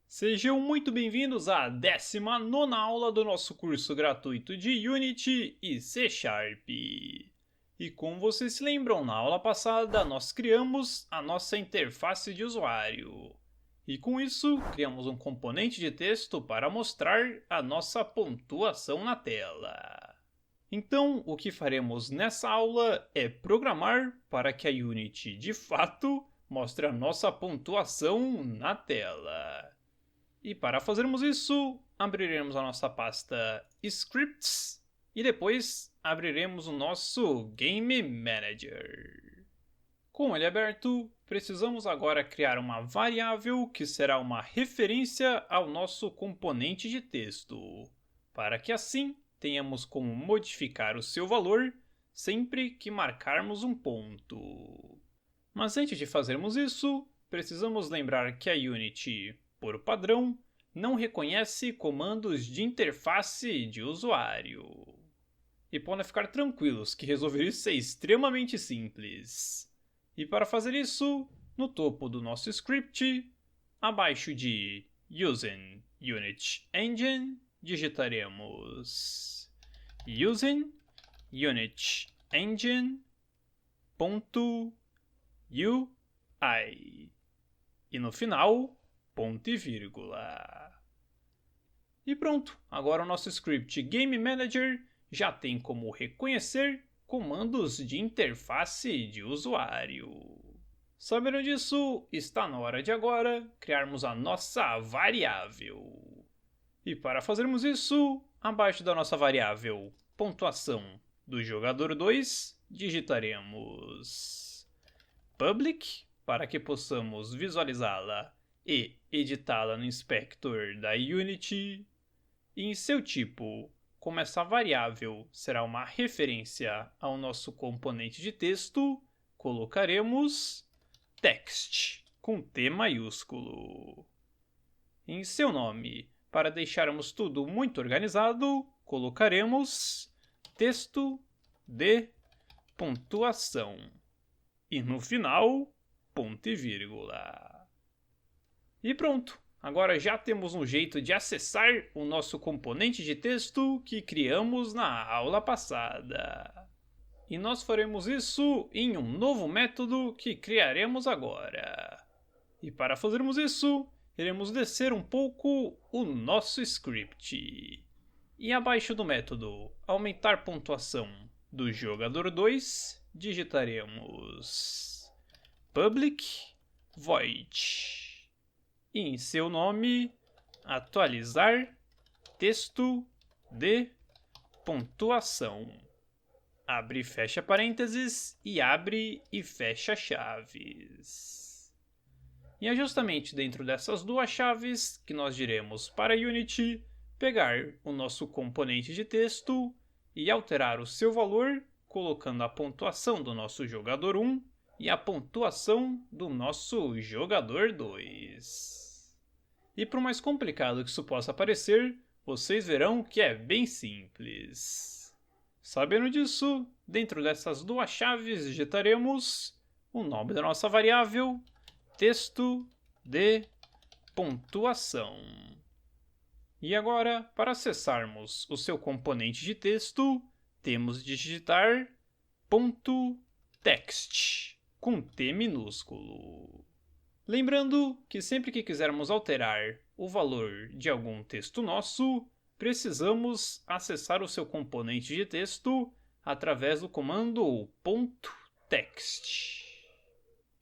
Sejam muito bem-vindos à 19ª aula do nosso curso gratuito de Unity e C Sharp. E como vocês se lembram, na aula passada nós criamos a nossa interface de usuário. E com isso, criamos um componente de texto para mostrar a nossa pontuação na tela. Então, o que faremos nessa aula é programar para que a Unity, de fato, mostre a nossa pontuação na tela. E para fazermos isso, abriremos a nossa pasta Scripts e depois abriremos o nosso Game Manager. Com ele aberto, precisamos agora criar uma variável que será uma referência ao nosso componente de texto, para que assim tenhamos como modificar o seu valor sempre que marcarmos um ponto. Mas antes de fazermos isso, precisamos lembrar que a Unity, por padrão, não reconhece comandos de interface de usuário. E podem ficar tranquilos que resolver isso é extremamente simples. E para fazer isso, no topo do nosso script, abaixo de Using Unity Engine, digitaremos Using Unity Engine.UI e no final, ponto e vírgula. E pronto, agora o nosso script Game Manager já tem como reconhecer comandos de interface de usuário. Sabendo disso, está na hora de agora criarmos a nossa variável. E para fazermos isso, abaixo da nossa variável pontuação do jogador 2, digitaremos public para que possamos visualizá-la e editá-la no inspector da Unity. E em seu tipo, como essa variável será uma referência ao nosso componente de texto, colocaremos text com T maiúsculo. Em seu nome, para deixarmos tudo muito organizado, colocaremos texto de pontuação. E no final, ponto e vírgula. E pronto! Agora já temos um jeito de acessar o nosso componente de texto que criamos na aula passada. E nós faremos isso em um novo método que criaremos agora. E para fazermos isso, iremos descer um pouco o nosso script. E abaixo do método aumentar pontuação do jogador 2, digitaremos public void. E em seu nome, atualizar texto de pontuação. Abre e fecha parênteses e abre e fecha chaves. E é justamente dentro dessas duas chaves que nós diremos para a Unity pegar o nosso componente de texto e alterar o seu valor colocando a pontuação do nosso jogador 1 e a pontuação do nosso jogador 2. E por mais complicado que isso possa parecer, vocês verão que é bem simples. Sabendo disso, dentro dessas duas chaves digitaremos o nome da nossa variável, texto de pontuação. E agora, para acessarmos o seu componente de texto, temos de digitar .text com T minúsculo. Lembrando que sempre que quisermos alterar o valor de algum texto nosso, precisamos acessar o seu componente de texto através do comando .text.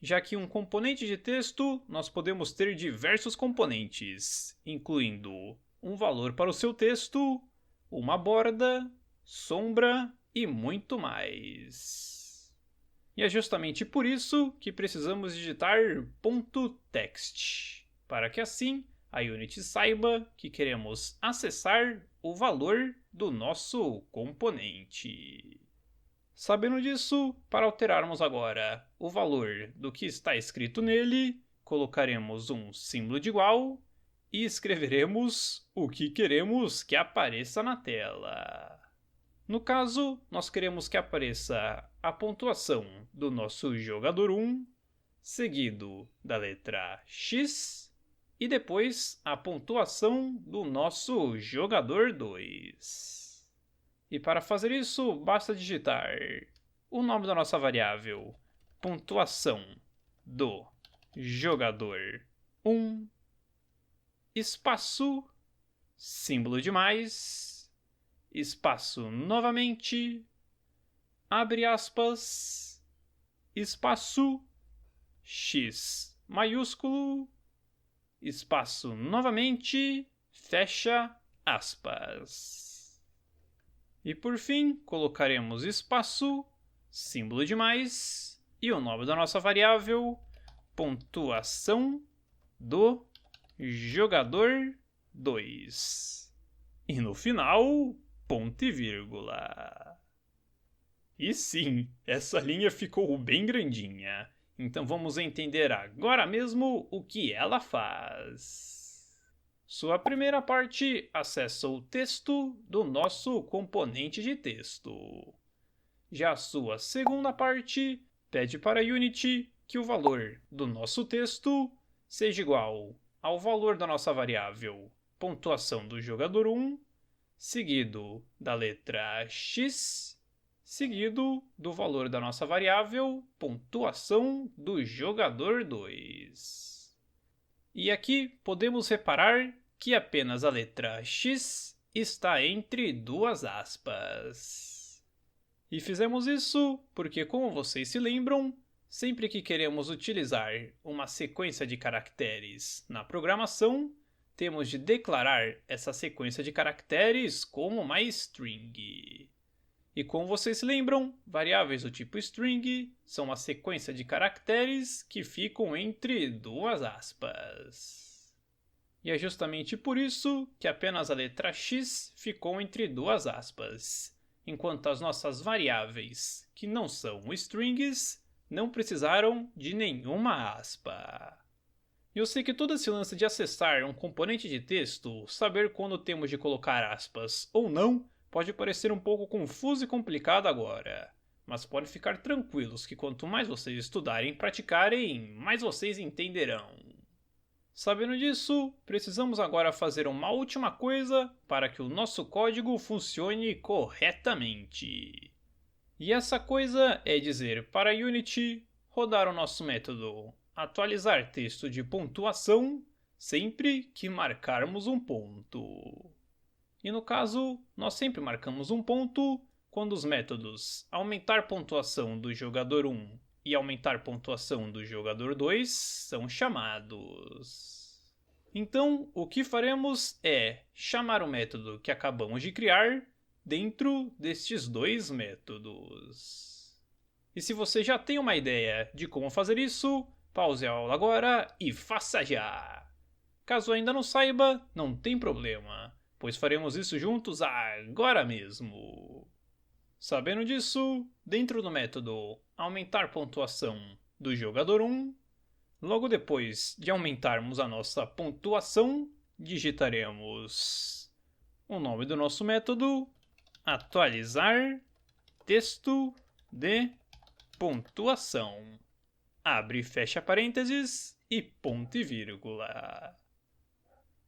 Já que um componente de texto, nós podemos ter diversos componentes, incluindo um valor para o seu texto, uma borda, sombra e muito mais. E é justamente por isso que precisamos digitar .text, para que assim a Unity saiba que queremos acessar o valor do nosso componente. Sabendo disso, para alterarmos agora o valor do que está escrito nele, colocaremos um símbolo de igual e escreveremos o que queremos que apareça na tela. No caso, nós queremos que apareça a pontuação do nosso jogador 1, seguido da letra X, e depois a pontuação do nosso jogador 2. E para fazer isso, basta digitar o nome da nossa variável, pontuação do jogador 1, espaço, símbolo de mais, espaço novamente, abre aspas, espaço, x maiúsculo, espaço novamente, fecha aspas. E por fim, colocaremos espaço, símbolo de mais e o nome da nossa variável, pontuação do jogador 2. E no final, ponto e vírgula. E sim, essa linha ficou bem grandinha. Então vamos entender agora mesmo o que ela faz. Sua primeira parte acessa o texto do nosso componente de texto. Já a sua segunda parte pede para a Unity que o valor do nosso texto seja igual ao valor da nossa variável pontuação do jogador 1, seguido da letra x, seguido do valor da nossa variável pontuação do jogador 2. E aqui podemos reparar que apenas a letra x está entre duas aspas. E fizemos isso porque, como vocês se lembram, sempre que queremos utilizar uma sequência de caracteres na programação, temos de declarar essa sequência de caracteres como uma string. E como vocês se lembram, variáveis do tipo string são uma sequência de caracteres que ficam entre duas aspas. E é justamente por isso que apenas a letra x ficou entre duas aspas, enquanto as nossas variáveis, que não são strings, não precisaram de nenhuma aspa. Eu sei que todo esse lance de acessar um componente de texto, saber quando temos de colocar aspas ou não, pode parecer um pouco confuso e complicado agora. Mas podem ficar tranquilos que quanto mais vocês estudarem e praticarem, mais vocês entenderão. Sabendo disso, precisamos agora fazer uma última coisa para que o nosso código funcione corretamente. E essa coisa é dizer para a Unity rodar o nosso método atualizar texto de pontuação sempre que marcarmos um ponto. E no caso, nós sempre marcamos um ponto quando os métodos aumentar pontuação do jogador 1 e aumentar pontuação do jogador 2 são chamados. Então, o que faremos é chamar o método que acabamos de criar dentro destes dois métodos. E se você já tem uma ideia de como fazer isso, pause a aula agora e faça já! Caso ainda não saiba, não tem problema, pois faremos isso juntos agora mesmo. Sabendo disso, dentro do método aumentar pontuação do jogador 1, logo depois de aumentarmos a nossa pontuação, digitaremos o nome do nosso método, atualizar texto de pontuação. Abre e fecha parênteses e ponto e vírgula.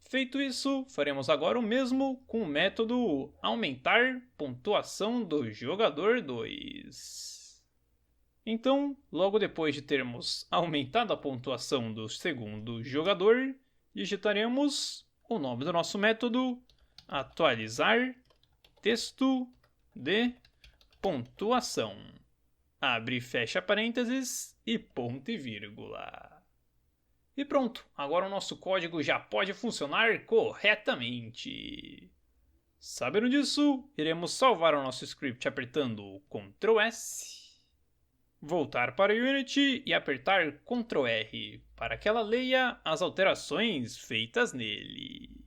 Feito isso, faremos agora o mesmo com o método aumentar pontuação do jogador 2. Então, logo depois de termos aumentado a pontuação do segundo jogador, digitaremos o nome do nosso método atualizar texto de pontuação. Abre e fecha parênteses e ponto e vírgula. E pronto, agora o nosso código já pode funcionar corretamente. Sabendo disso, iremos salvar o nosso script apertando Ctrl S, voltar para o Unity e apertar Ctrl R para que ela leia as alterações feitas nele.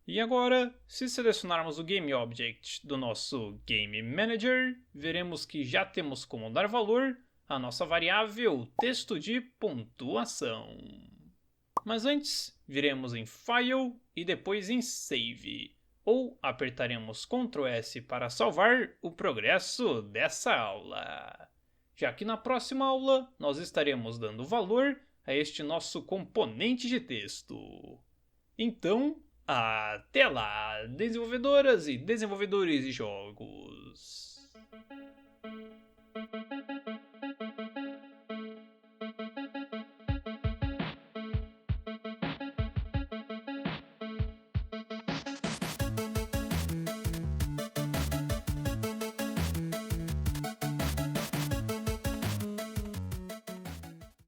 E agora, se selecionarmos o GameObject do nosso Game Manager, veremos que já temos como dar valor à nossa variável texto de pontuação. Mas antes, viremos em File e depois em Save, ou apertaremos Ctrl S para salvar o progresso dessa aula. Já que na próxima aula nós estaremos dando valor a este nosso componente de texto. Então, até lá, desenvolvedoras e desenvolvedores de jogos!